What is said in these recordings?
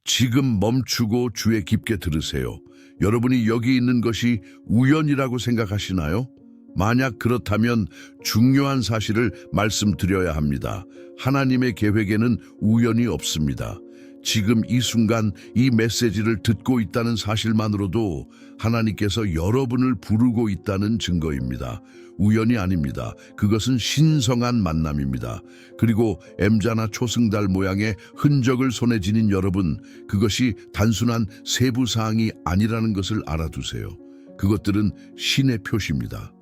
지금 멈추고 주의 깊게 들으세요. 여러분이 여기 있는 것이 우연이라고 생각하시나요? 만약 그렇다면 중요한 사실을 말씀드려야 합니다. 하나님의 계획에는 우연이 없습니다. 지금 이 순간 이 메시지를 듣고 있다는 사실만으로도 하나님께서 여러분을 부르고 있다는 증거입니다. 우연이 아닙니다. 그것은 신성한 만남입니다. 그리고 M자나 초승달 모양의 흔적을 손에 지닌 여러분, 그것이 단순한 세부 사항이 아니라는 것을 알아두세요. 그것들은 신의 표시입니다.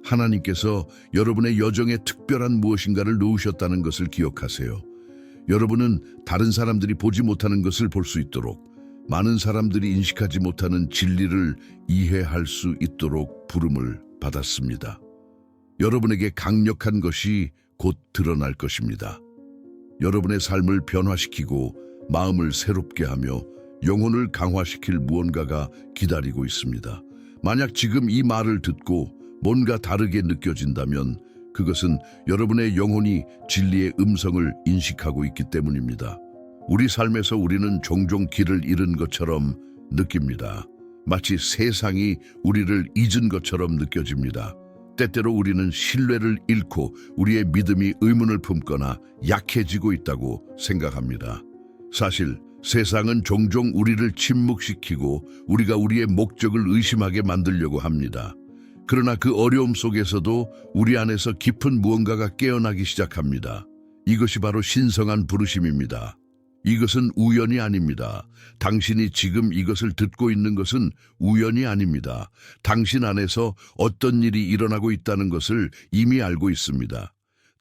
하나님께서 여러분의 여정에 특별한 무엇인가를 놓으셨다는 것을 기억하세요. 여러분은 다른 사람들이 보지 못하는 것을 볼 수 있도록, 많은 사람들이 인식하지 못하는 진리를 이해할 수 있도록 부름을 받았습니다. 여러분에게 강력한 것이 곧 드러날 것입니다. 여러분의 삶을 변화시키고 마음을 새롭게 하며 영혼을 강화시킬 무언가가 기다리고 있습니다. 만약 지금 이 말을 듣고 뭔가 다르게 느껴진다면 그것은 여러분의 영혼이 진리의 음성을 인식하고 있기 때문입니다. 우리 삶에서 우리는 종종 길을 잃은 것처럼 느낍니다. 마치 세상이 우리를 잊은 것처럼 느껴집니다. 때때로 우리는 신뢰를 잃고 우리의 믿음이 의문을 품거나 약해지고 있다고 생각합니다. 사실 세상은 종종 우리를 침묵시키고 우리가 우리의 목적을 의심하게 만들려고 합니다. 그러나 그 어려움 속에서도 우리 안에서 깊은 무언가가 깨어나기 시작합니다. 이것이 바로 신성한 부르심입니다. 이것은 우연이 아닙니다. 당신이 지금 이것을 듣고 있는 것은 우연이 아닙니다. 당신 안에서 어떤 일이 일어나고 있다는 것을 이미 알고 있습니다.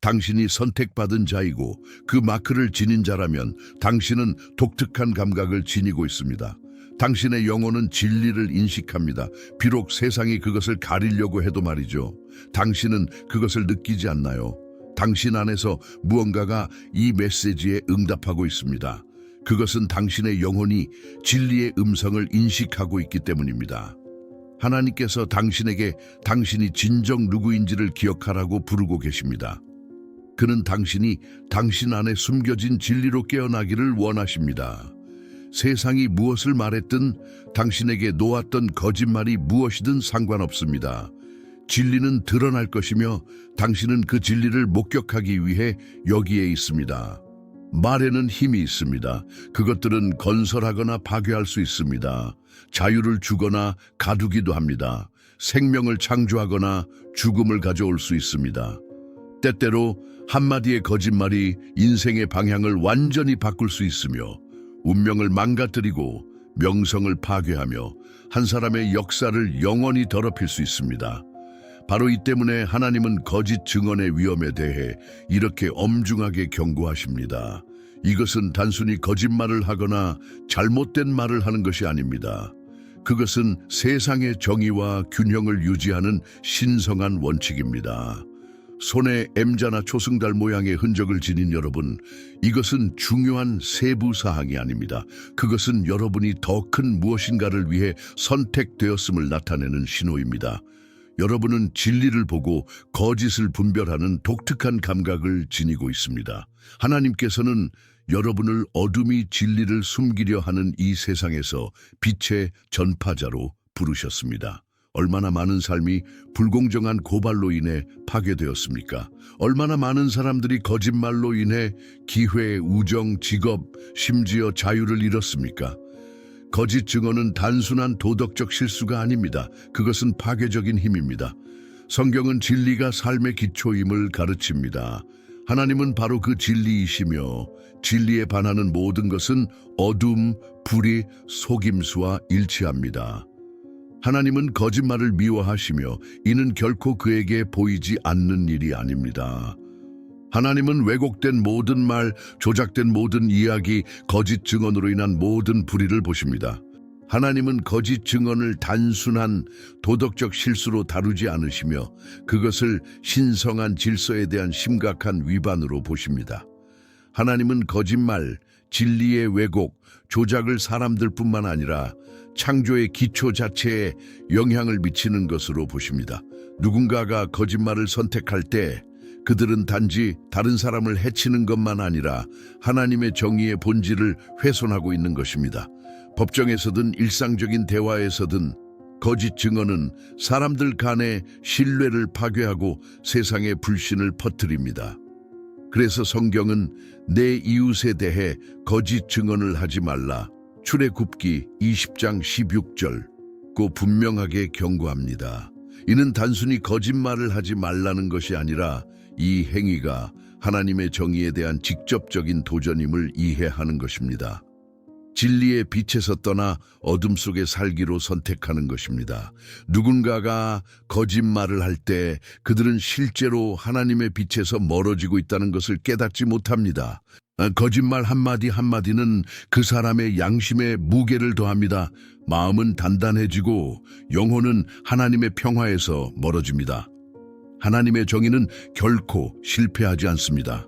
당신이 선택받은 자이고 그 마크를 지닌 자라면 당신은 독특한 감각을 지니고 있습니다. 당신의 영혼은 진리를 인식합니다. 비록 세상이 그것을 가리려고 해도 말이죠. 당신은 그것을 느끼지 않나요? 당신 안에서 무언가가 이 메시지에 응답하고 있습니다. 그것은 당신의 영혼이 진리의 음성을 인식하고 있기 때문입니다. 하나님께서 당신에게 당신이 진정 누구인지를 기억하라고 부르고 계십니다. 그는 당신이 당신 안에 숨겨진 진리로 깨어나기를 원하십니다. 세상이 무엇을 말했든 당신에게 놓았던 거짓말이 무엇이든 상관없습니다. 진리는 드러날 것이며 당신은 그 진리를 목격하기 위해 여기에 있습니다. 말에는 힘이 있습니다. 그것들은 건설하거나 파괴할 수 있습니다. 자유를 주거나 가두기도 합니다. 생명을 창조하거나 죽음을 가져올 수 있습니다. 때때로 한마디의 거짓말이 인생의 방향을 완전히 바꿀 수 있으며 운명을 망가뜨리고 명성을 파괴하며 한 사람의 역사를 영원히 더럽힐 수 있습니다. 바로 이 때문에 하나님은 거짓 증언의 위험에 대해 이렇게 엄중하게 경고하십니다. 이것은 단순히 거짓말을 하거나 잘못된 말을 하는 것이 아닙니다. 그것은 세상의 정의와 균형을 유지하는 신성한 원칙입니다. 손에 M자나 초승달 모양의 흔적을 지닌 여러분, 이것은 중요한 세부 사항이 아닙니다. 그것은 여러분이 더 큰 무엇인가를 위해 선택되었음을 나타내는 신호입니다. 여러분은 진리를 보고 거짓을 분별하는 독특한 감각을 지니고 있습니다. 하나님께서는 여러분을 어둠이 진리를 숨기려 하는 이 세상에서 빛의 전파자로 부르셨습니다. 얼마나 많은 삶이 불공정한 고발로 인해 파괴되었습니까? 얼마나 많은 사람들이 거짓말로 인해 기회, 우정, 직업, 심지어 자유를 잃었습니까? 거짓 증언은 단순한 도덕적 실수가 아닙니다. 그것은 파괴적인 힘입니다. 성경은 진리가 삶의 기초임을 가르칩니다. 하나님은 바로 그 진리이시며 진리에 반하는 모든 것은 어둠, 불의, 속임수와 일치합니다. 하나님은 거짓말을 미워하시며 이는 결코 그에게 보이지 않는 일이 아닙니다. 하나님은 왜곡된 모든 말, 조작된 모든 이야기, 거짓 증언으로 인한 모든 불의를 보십니다. 하나님은 거짓 증언을 단순한 도덕적 실수로 다루지 않으시며 그것을 신성한 질서에 대한 심각한 위반으로 보십니다. 하나님은 거짓말, 진리의 왜곡, 조작을 사람들뿐만 아니라 창조의 기초 자체에 영향을 미치는 것으로 보십니다. 누군가가 거짓말을 선택할 때 그들은 단지 다른 사람을 해치는 것만 아니라 하나님의 정의의 본질을 훼손하고 있는 것입니다. 법정에서든 일상적인 대화에서든 거짓 증언은 사람들 간의 신뢰를 파괴하고 세상의 불신을 퍼뜨립니다. 그래서 성경은 내 이웃에 대해 거짓 증언을 하지 말라. 출애굽기 20장 16절 분명하게 경고합니다. 이는 단순히 거짓말을 하지 말라는 것이 아니라 이 행위가 하나님의 정의에 대한 직접적인 도전임을 이해하는 것입니다. 진리의 빛에서 떠나 어둠 속에 살기로 선택하는 것입니다. 누군가가 거짓말을 할 때 그들은 실제로 하나님의 빛에서 멀어지고 있다는 것을 깨닫지 못합니다. 거짓말 한마디 한마디는 그 사람의 양심에 무게를 더합니다. 마음은 단단해지고 영혼은 하나님의 평화에서 멀어집니다. 하나님의 정의는 결코 실패하지 않습니다.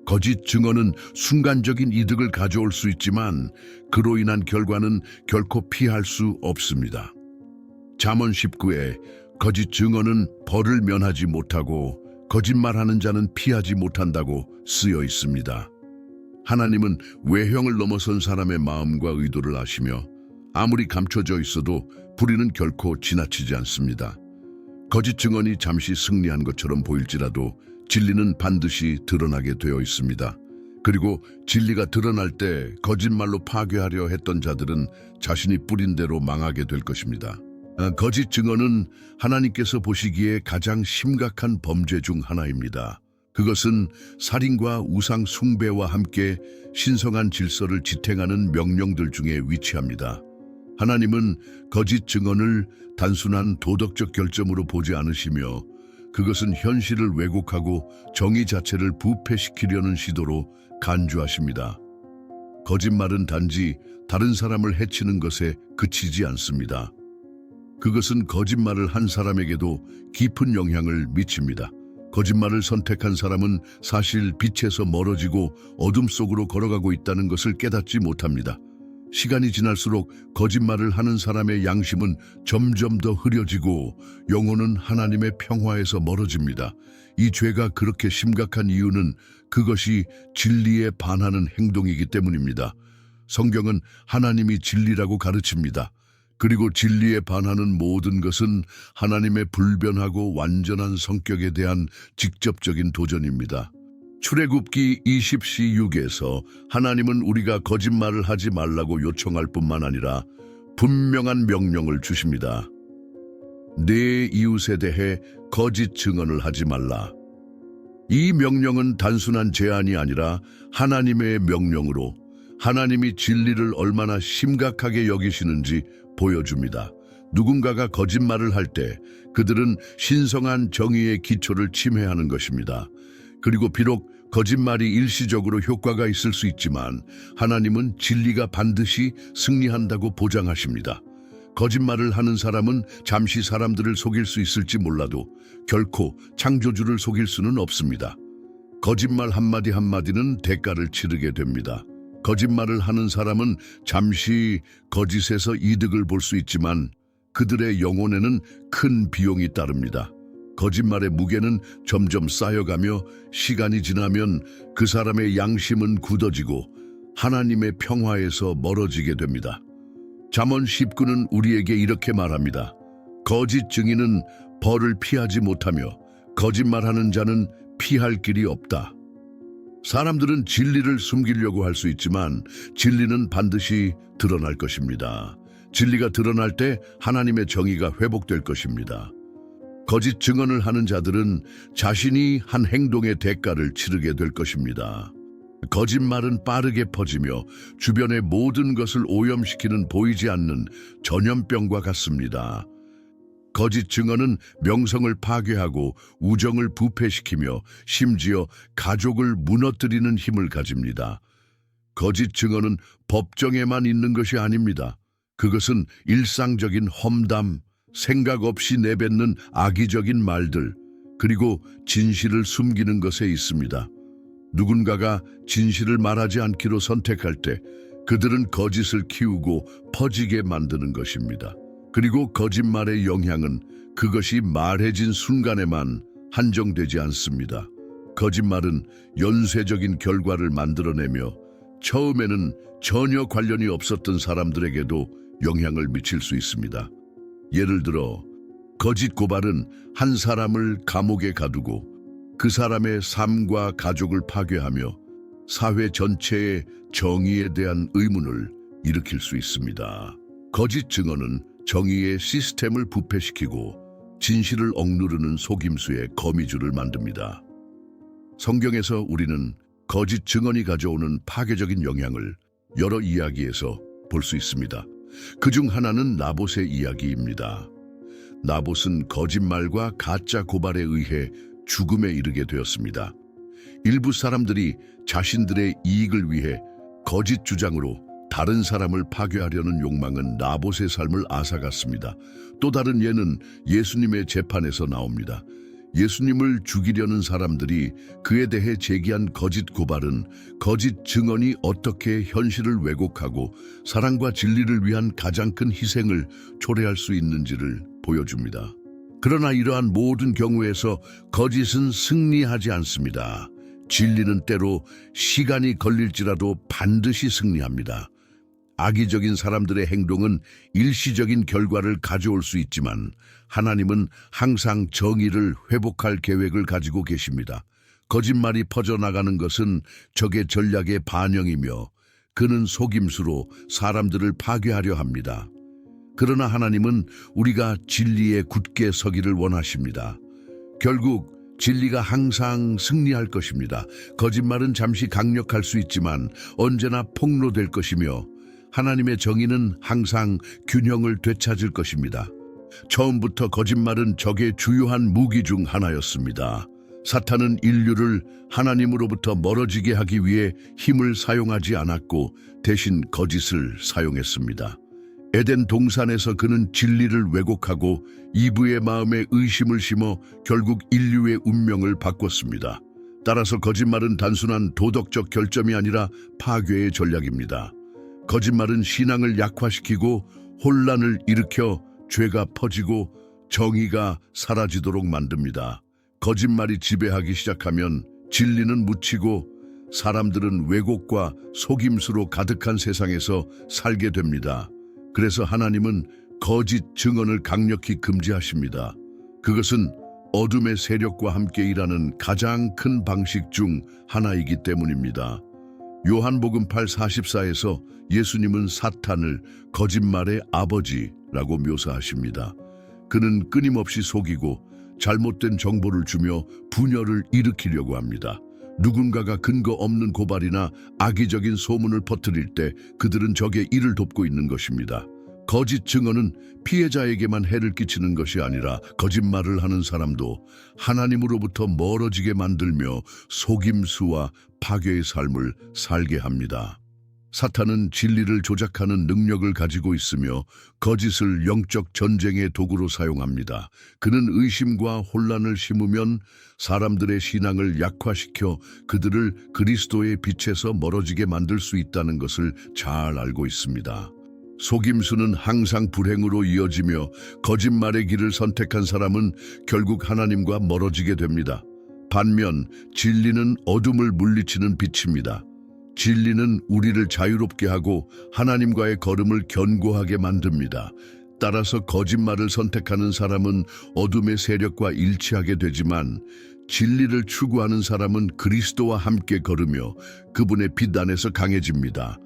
거짓 증언은 순간적인 이득을 가져올 수 있지만 그로 인한 결과는 결코 피할 수 없습니다. 잠언 19에 거짓 증언은 벌을 면하지 못하고 거짓말하는 자는 피하지 못한다고 쓰여 있습니다. 하나님은 외형을 넘어선 사람의 마음과 의도를 아시며 아무리 감춰져 있어도 불의는 결코 지나치지 않습니다. 거짓 증언이 잠시 승리한 것처럼 보일지라도 진리는 반드시 드러나게 되어 있습니다. 그리고 진리가 드러날 때 거짓말로 파괴하려 했던 자들은 자신이 뿌린 대로 망하게 될 것입니다. 거짓 증언은 하나님께서 보시기에 가장 심각한 범죄 중 하나입니다. 그것은 살인과 우상 숭배와 함께 신성한 질서를 지탱하는 명령들 중에 위치합니다. 하나님은 거짓 증언을 단순한 도덕적 결점으로 보지 않으시며 그것은 현실을 왜곡하고 정의 자체를 부패시키려는 시도로 간주하십니다. 거짓말은 단지 다른 사람을 해치는 것에 그치지 않습니다. 그것은 거짓말을 한 사람에게도 깊은 영향을 미칩니다. 거짓말을 선택한 사람은 사실 빛에서 멀어지고 어둠 속으로 걸어가고 있다는 것을 깨닫지 못합니다. 시간이 지날수록 거짓말을 하는 사람의 양심은 점점 더 흐려지고 영혼은 하나님의 평화에서 멀어집니다. 이 죄가 그렇게 심각한 이유는 그것이 진리에 반하는 행동이기 때문입니다. 성경은 하나님이 진리라고 가르칩니다. 그리고 진리에 반하는 모든 것은 하나님의 불변하고 완전한 성격에 대한 직접적인 도전입니다. 출애굽기 20시6에서 하나님은 우리가 거짓말을 하지 말라고 요청할 뿐만 아니라 분명한 명령을 주십니다. 내 이웃에 대해 거짓 증언을 하지 말라. 이 명령은 단순한 제안이 아니라 하나님의 명령으로 하나님이 진리를 얼마나 심각하게 여기시는지 보여줍니다. 누군가가 거짓말을 할 때 그들은 신성한 정의의 기초를 침해하는 것입니다. 그리고 비록 거짓말이 일시적으로 효과가 있을 수 있지만 하나님은 진리가 반드시 승리한다고 보장하십니다. 거짓말을 하는 사람은 잠시 사람들을 속일 수 있을지 몰라도 결코 창조주를 속일 수는 없습니다. 거짓말 한마디 한마디는 대가를 치르게 됩니다. 거짓말을 하는 사람은 잠시 거짓에서 이득을 볼 수 있지만 그들의 영혼에는 큰 비용이 따릅니다. 거짓말의 무게는 점점 쌓여가며 시간이 지나면 그 사람의 양심은 굳어지고 하나님의 평화에서 멀어지게 됩니다. 잠언 19는 우리에게 이렇게 말합니다. 거짓 증인은 벌을 피하지 못하며 거짓말하는 자는 피할 길이 없다. 사람들은 진리를 숨기려고 할 수 있지만 진리는 반드시 드러날 것입니다. 진리가 드러날 때 하나님의 정의가 회복될 것입니다. 거짓 증언을 하는 자들은 자신이 한 행동의 대가를 치르게 될 것입니다. 거짓말은 빠르게 퍼지며 주변의 모든 것을 오염시키는 보이지 않는 전염병과 같습니다. 거짓 증언은 명성을 파괴하고 우정을 부패시키며 심지어 가족을 무너뜨리는 힘을 가집니다. 거짓 증언은 법정에만 있는 것이 아닙니다. 그것은 일상적인 험담, 생각 없이 내뱉는 악의적인 말들, 그리고 진실을 숨기는 것에 있습니다. 누군가가 진실을 말하지 않기로 선택할 때 그들은 거짓을 키우고 퍼지게 만드는 것입니다. 그리고 거짓말의 영향은 그것이 말해진 순간에만 한정되지 않습니다. 거짓말은 연쇄적인 결과를 만들어내며 처음에는 전혀 관련이 없었던 사람들에게도 영향을 미칠 수 있습니다. 예를 들어 거짓 고발은 한 사람을 감옥에 가두고 그 사람의 삶과 가족을 파괴하며 사회 전체의 정의에 대한 의문을 일으킬 수 있습니다. 거짓 증언은 정의의 시스템을 부패시키고 진실을 억누르는 속임수의 거미줄을 만듭니다. 성경에서 우리는 거짓 증언이 가져오는 파괴적인 영향을 여러 이야기에서 볼 수 있습니다. 그중 하나는 나봇의 이야기입니다. 나봇은 거짓말과 가짜 고발에 의해 죽음에 이르게 되었습니다. 일부 사람들이 자신들의 이익을 위해 거짓 주장으로 다른 사람을 파괴하려는 욕망은 나봇의 삶을 앗아갔습니다. 또 다른 예는 예수님의 재판에서 나옵니다. 예수님을 죽이려는 사람들이 그에 대해 제기한 거짓 고발은 거짓 증언이 어떻게 현실을 왜곡하고 사랑과 진리를 위한 가장 큰 희생을 초래할 수 있는지를 보여줍니다. 그러나 이러한 모든 경우에서 거짓은 승리하지 않습니다. 진리는 때로 시간이 걸릴지라도 반드시 승리합니다. 악의적인 사람들의 행동은 일시적인 결과를 가져올 수 있지만 하나님은 항상 정의를 회복할 계획을 가지고 계십니다. 거짓말이 퍼져나가는 것은 적의 전략의 반영이며 그는 속임수로 사람들을 파괴하려 합니다. 그러나 하나님은 우리가 진리에 굳게 서기를 원하십니다. 결국 진리가 항상 승리할 것입니다. 거짓말은 잠시 강력할 수 있지만 언제나 폭로될 것이며 하나님의 정의는 항상 균형을 되찾을 것입니다. 처음부터 거짓말은 적의 주요한 무기 중 하나였습니다. 사탄은 인류를 하나님으로부터 멀어지게 하기 위해 힘을 사용하지 않았고 대신 거짓을 사용했습니다. 에덴 동산에서 그는 진리를 왜곡하고 이브의 마음에 의심을 심어 결국 인류의 운명을 바꿨습니다. 따라서 거짓말은 단순한 도덕적 결점이 아니라 파괴의 전략입니다. 거짓말은 신앙을 약화시키고 혼란을 일으켜 죄가 퍼지고 정의가 사라지도록 만듭니다. 거짓말이 지배하기 시작하면 진리는 묻히고 사람들은 왜곡과 속임수로 가득한 세상에서 살게 됩니다. 그래서 하나님은 거짓 증언을 강력히 금지하십니다. 그것은 어둠의 세력과 함께 일하는 가장 큰 방식 중 하나이기 때문입니다. 요한복음 8:44에서 예수님은 사탄을 거짓말의 아버지라고 묘사하십니다. 그는 끊임없이 속이고 잘못된 정보를 주며 분열을 일으키려고 합니다. 누군가가 근거 없는 고발이나 악의적인 소문을 퍼뜨릴 때 그들은 적의 일을 돕고 있는 것입니다. 거짓 증언은 피해자에게만 해를 끼치는 것이 아니라 거짓말을 하는 사람도 하나님으로부터 멀어지게 만들며 속임수와 파괴의 삶을 살게 합니다. 사탄은 진리를 조작하는 능력을 가지고 있으며 거짓을 영적 전쟁의 도구로 사용합니다. 그는 의심과 혼란을 심으면 사람들의 신앙을 약화시켜 그들을 그리스도의 빛에서 멀어지게 만들 수 있다는 것을 잘 알고 있습니다. 속임수는 항상 불행으로 이어지며 거짓말의 길을 선택한 사람은 결국 하나님과 멀어지게 됩니다. 반면 진리는 어둠을 물리치는 빛입니다. 진리는 우리를 자유롭게 하고 하나님과의 걸음을 견고하게 만듭니다. 따라서 거짓말을 선택하는 사람은 어둠의 세력과 일치하게 되지만 진리를 추구하는 사람은 그리스도와 함께 걸으며 그분의 빛 안에서 강해집니다.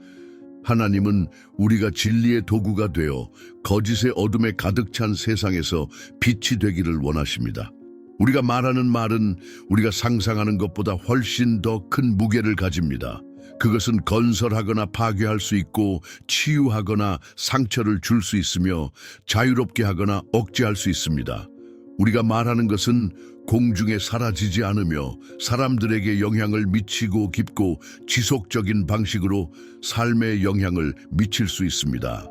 하나님은 우리가 진리의 도구가 되어 거짓의 어둠에 가득 찬 세상에서 빛이 되기를 원하십니다. 우리가 말하는 말은 우리가 상상하는 것보다 훨씬 더 큰 무게를 가집니다. 그것은 건설하거나 파괴할 수 있고 치유하거나 상처를 줄 수 있으며 자유롭게 하거나 억제할 수 있습니다. 우리가 말하는 것은 공중에 사라지지 않으며 사람들에게 영향을 미치고 깊고 지속적인 방식으로 삶에 영향을 미칠 수 있습니다.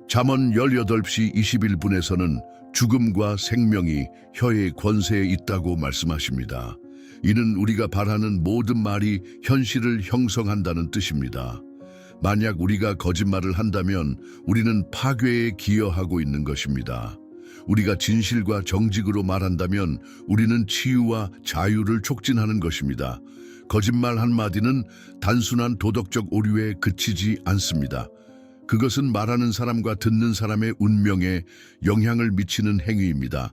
잠언 18시 21분에서는 죽음과 생명이 혀의 권세에 있다고 말씀하십니다. 이는 우리가 바라는 모든 말이 현실을 형성한다는 뜻입니다. 만약 우리가 거짓말을 한다면 우리는 파괴에 기여하고 있는 것입니다. 우리가 진실과 정직으로 말한다면 우리는 치유와 자유를 촉진하는 것입니다. 거짓말 한마디는 단순한 도덕적 오류에 그치지 않습니다. 그것은 말하는 사람과 듣는 사람의 운명에 영향을 미치는 행위입니다.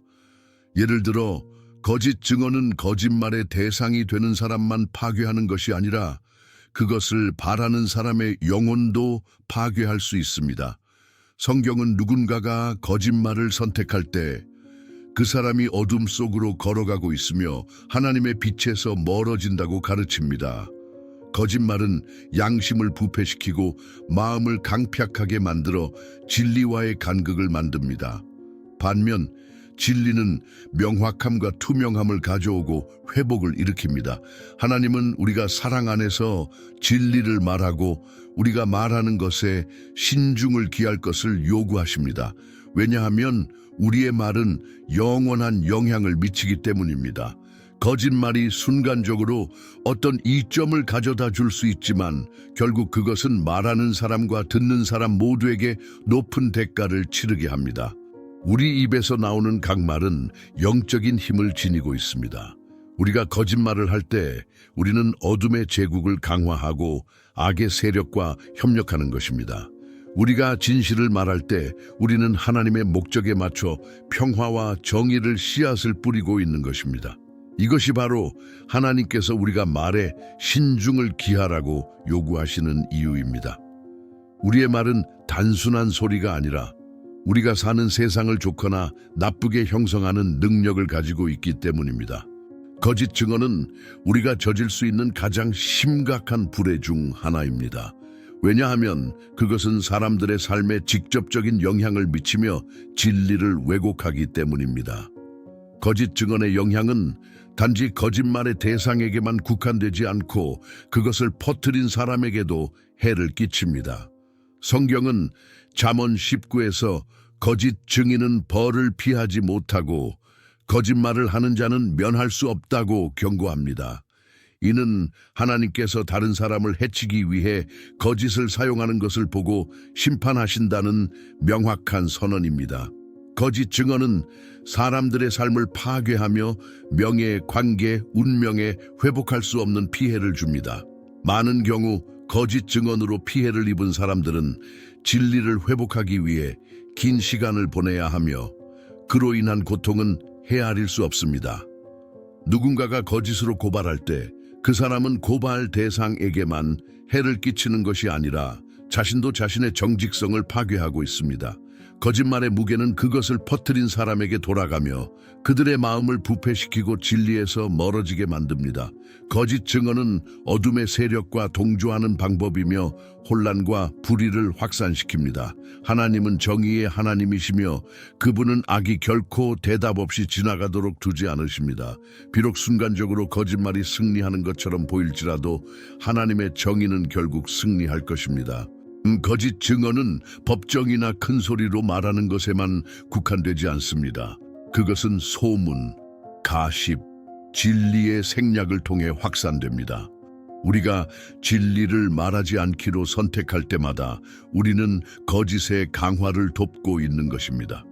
예를 들어 거짓 증언은 거짓말의 대상이 되는 사람만 파괴하는 것이 아니라 그것을 바라는 사람의 영혼도 파괴할 수 있습니다. 성경은 누군가가 거짓말을 선택할 때 그 사람이 어둠 속으로 걸어가고 있으며 하나님의 빛에서 멀어진다고 가르칩니다. 거짓말은 양심을 부패시키고 마음을 강팍하게 만들어 진리와의 간극을 만듭니다. 반면 진리는 명확함과 투명함을 가져오고 회복을 일으킵니다. 하나님은 우리가 사랑 안에서 진리를 말하고 우리가 말하는 것에 신중을 기할 것을 요구하십니다. 왜냐하면 우리의 말은 영원한 영향을 미치기 때문입니다. 거짓말이 순간적으로 어떤 이점을 가져다 줄 수 있지만 결국 그것은 말하는 사람과 듣는 사람 모두에게 높은 대가를 치르게 합니다. 우리 입에서 나오는 각 말은 영적인 힘을 지니고 있습니다. 우리가 거짓말을 할 때 우리는 어둠의 제국을 강화하고 악의 세력과 협력하는 것입니다. 우리가 진실을 말할 때 우리는 하나님의 목적에 맞춰 평화와 정의를 씨앗을 뿌리고 있는 것입니다. 이것이 바로 하나님께서 우리가 말에 신중을 기하라고 요구하시는 이유입니다. 우리의 말은 단순한 소리가 아니라 우리가 사는 세상을 좋거나 나쁘게 형성하는 능력을 가지고 있기 때문입니다. 거짓 증언은 우리가 저질 수 있는 가장 심각한 불의 중 하나입니다. 왜냐하면 그것은 사람들의 삶에 직접적인 영향을 미치며 진리를 왜곡하기 때문입니다. 거짓 증언의 영향은 단지 거짓말의 대상에게만 국한되지 않고 그것을 퍼뜨린 사람에게도 해를 끼칩니다. 성경은 잠언 19에서 거짓 증인은 벌을 피하지 못하고 거짓말을 하는 자는 면할 수 없다고 경고합니다. 이는 하나님께서 다른 사람을 해치기 위해 거짓을 사용하는 것을 보고 심판하신다는 명확한 선언입니다. 거짓 증언은 사람들의 삶을 파괴하며 명예, 관계, 운명에 회복할 수 없는 피해를 줍니다. 많은 경우 거짓 증언으로 피해를 입은 사람들은 진리를 회복하기 위해 긴 시간을 보내야 하며 그로 인한 고통은 헤아릴 수 없습니다. 누군가가 거짓으로 고발할 때 그 사람은 고발 대상에게만 해를 끼치는 것이 아니라 자신도 자신의 정직성을 파괴하고 있습니다. 거짓말의 무게는 그것을 퍼뜨린 사람에게 돌아가며 그들의 마음을 부패시키고 진리에서 멀어지게 만듭니다. 거짓 증언은 어둠의 세력과 동조하는 방법이며 혼란과 불의를 확산시킵니다. 하나님은 정의의 하나님이시며 그분은 악이 결코 대답 없이 지나가도록 두지 않으십니다. 비록 순간적으로 거짓말이 승리하는 것처럼 보일지라도 하나님의 정의는 결국 승리할 것입니다. 거짓 증언은 법정이나 큰 소리로 말하는 것에만 국한되지 않습니다. 그것은 소문, 가십, 진리의 생략을 통해 확산됩니다. 우리가 진리를 말하지 않기로 선택할 때마다 우리는 거짓의 강화를 돕고 있는 것입니다.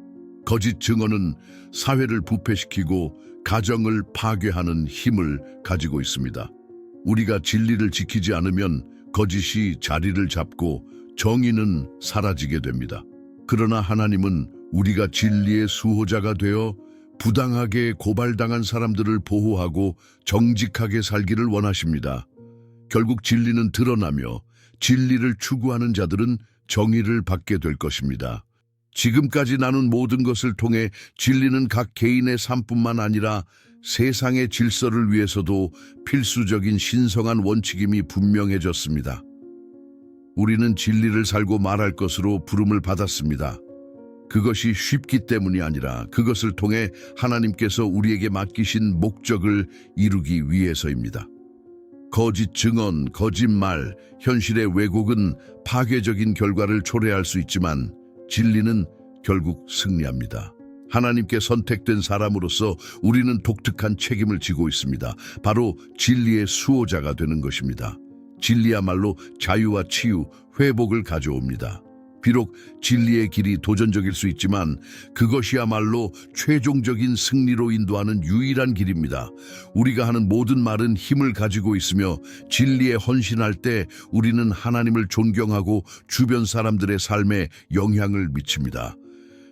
거짓 증언은 사회를 부패시키고 가정을 파괴하는 힘을 가지고 있습니다. 우리가 진리를 지키지 않으면 거짓이 자리를 잡고 정의는 사라지게 됩니다. 그러나 하나님은 우리가 진리의 수호자가 되어 부당하게 고발당한 사람들을 보호하고 정직하게 살기를 원하십니다. 결국 진리는 드러나며 진리를 추구하는 자들은 정의를 받게 될 것입니다. 지금까지 나눈 모든 것을 통해 진리는 각 개인의 삶뿐만 아니라 세상의 질서를 위해서도 필수적인 신성한 원칙임이 분명해졌습니다. 우리는 진리를 살고 말할 것으로 부름을 받았습니다. 그것이 쉽기 때문이 아니라 그것을 통해 하나님께서 우리에게 맡기신 목적을 이루기 위해서입니다. 거짓 증언, 거짓말, 현실의 왜곡은 파괴적인 결과를 초래할 수 있지만 진리는 결국 승리합니다. 하나님께 선택된 사람으로서 우리는 독특한 책임을 지고 있습니다. 바로 진리의 수호자가 되는 것입니다. 진리야말로 자유와 치유, 회복을 가져옵니다. 비록 진리의 길이 도전적일 수 있지만 그것이야말로 최종적인 승리로 인도하는 유일한 길입니다. 우리가 하는 모든 말은 힘을 가지고 있으며 진리에 헌신할 때 우리는 하나님을 존경하고 주변 사람들의 삶에 영향을 미칩니다.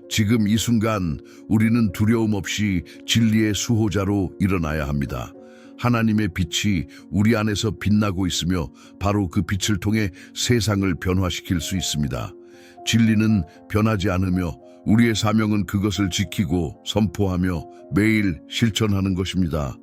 지금 이 순간 우리는 두려움 없이 진리의 수호자로 일어나야 합니다. 하나님의 빛이 우리 안에서 빛나고 있으며 바로 그 빛을 통해 세상을 변화시킬 수 있습니다. 진리는 변하지 않으며 우리의 사명은 그것을 지키고 선포하며 매일 실천하는 것입니다.